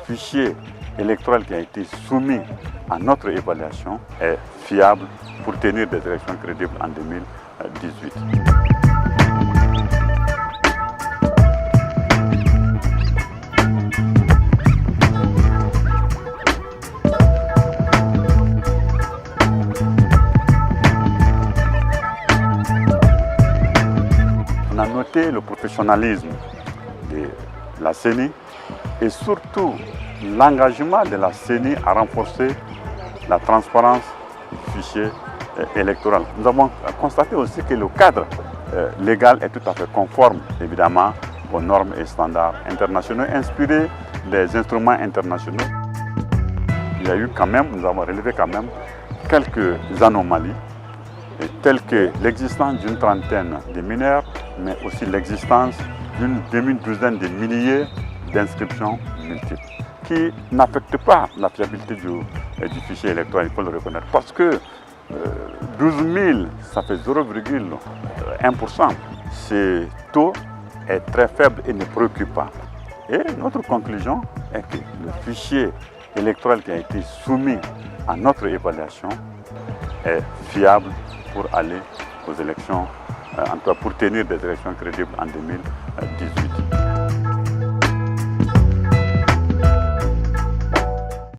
fichier électoral qui a été soumis à notre évaluation est fiable pour tenir des élections crédibles en 2018. On a noté le professionnalisme de la CENI et surtout l'engagement de la CENI à renforcer la transparence du fichier électoral. Nous avons constaté aussi que le cadre légal est tout à fait conforme, évidemment, aux normes et standards internationaux inspirés des instruments internationaux. Il y a eu quand même, nous avons relevé quand même quelques anomalies, telles que l'existence d'une trentaine de mineurs, mais aussi l'existence d'une demi-douzaine de milliers d'inscriptions multiples, qui n'affectent pas la fiabilité du fichier électoral, il faut le reconnaître, parce que 12 000, ça fait 0,1%. Ce taux est très faible et ne préoccupe pas. Et notre conclusion est que le fichier électoral qui a été soumis à notre évaluation est fiable pour aller aux élections, en tout cas pour tenir des élections crédibles en 2018.